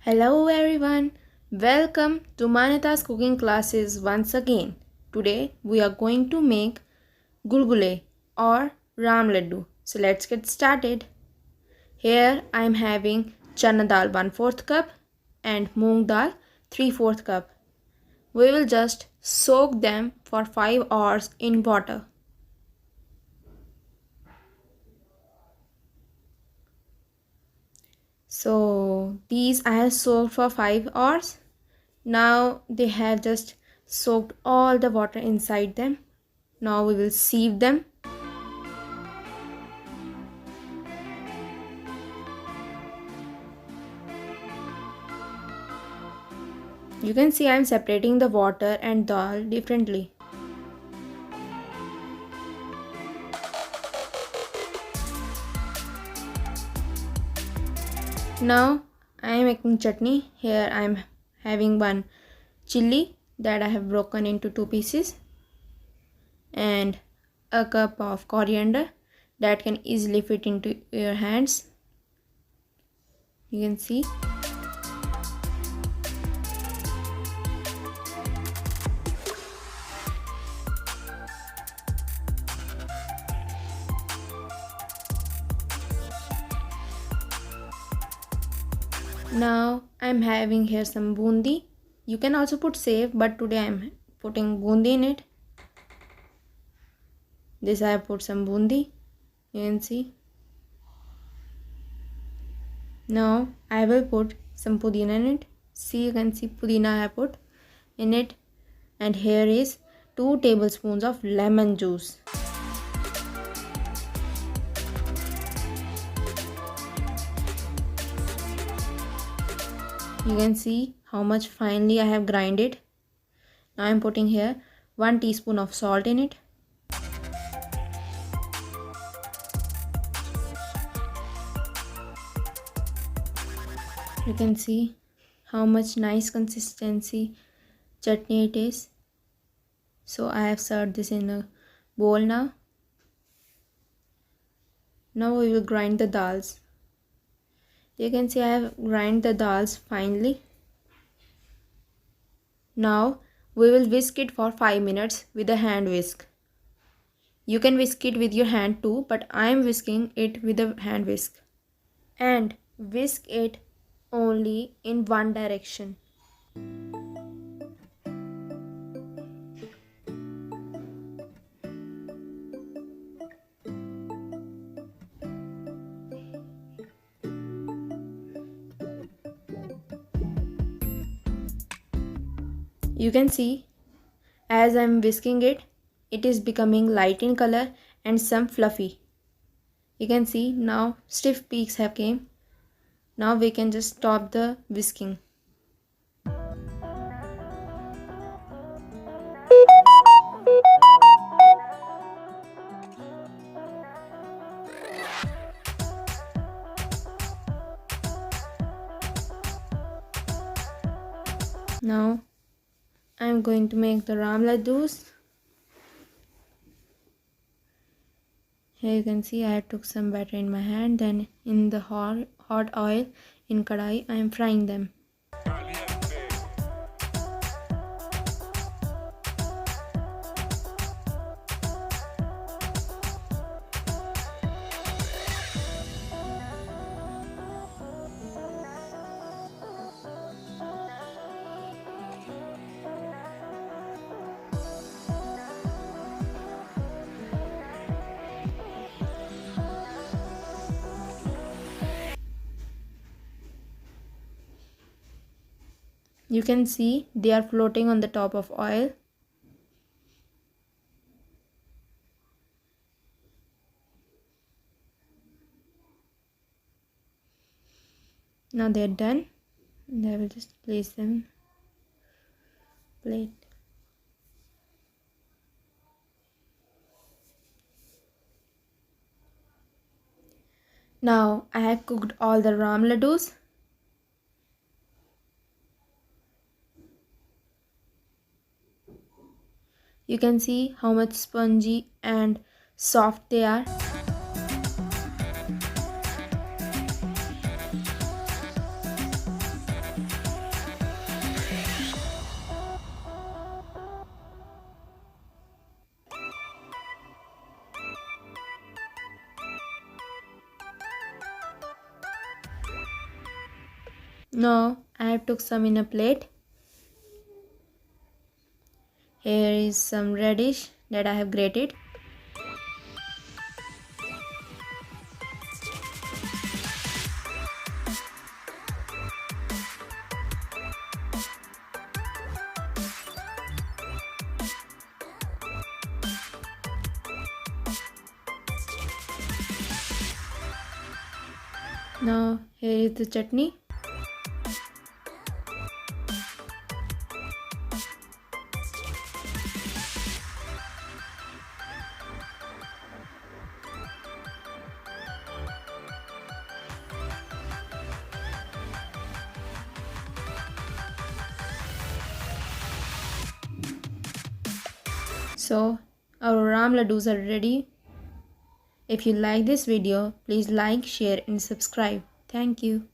Hello everyone, welcome to Manata's cooking classes once again. Today we are going to make Gulgule or Ram Laddu. So let's get started. Here I am having chana dal 1/4 cup and moong dal 3/4 cup. We will just soak them for 5 hours in water. So these I have soaked for 5 hours. Now they have just soaked all the water inside them. Now we will sieve them. You can see I am separating the water and dal differently. Now I am making chutney. Here I am having one chilli that I have broken into 2 pieces and a cup of coriander that can easily fit into your hands. You can see. Now I am having here some bundi. You can also put save, but today I am putting bundi in it. This I have put some bundi. You can see. Now I will put some pudina in it. See, you can see pudina I have put in it. And here is 2 tablespoons of lemon juice. You can see how much finely I have grinded. Now I am putting here 1 teaspoon of salt in it. You can see how much nice consistency chutney it is. So I have served this in a bowl now. Now we will grind the dals. You can see I have grind the dals finely. Now we will whisk it for 5 minutes with a hand whisk. You can whisk it with your hand too, but I am whisking it with a hand whisk. And whisk it only in one direction. You can see as I am whisking it, it is becoming light in color and some fluffy. You can see now stiff peaks have came. Now we can just stop the whisking. Now I am going to make the Ram Laddus. Here you can see I took some batter in my hand, then in the hot oil in kadai I am frying them. You can see they are floating on the top of oil. Now they are done. And I will just place them plate. Now I have cooked all the Ram Laddus. You can see how much spongy and soft they are. Now I have took some in a plate. Here is some radish that I have grated. Now here is the chutney. So our ram laddus are ready. If you like this video, please like, share and subscribe. Thank you.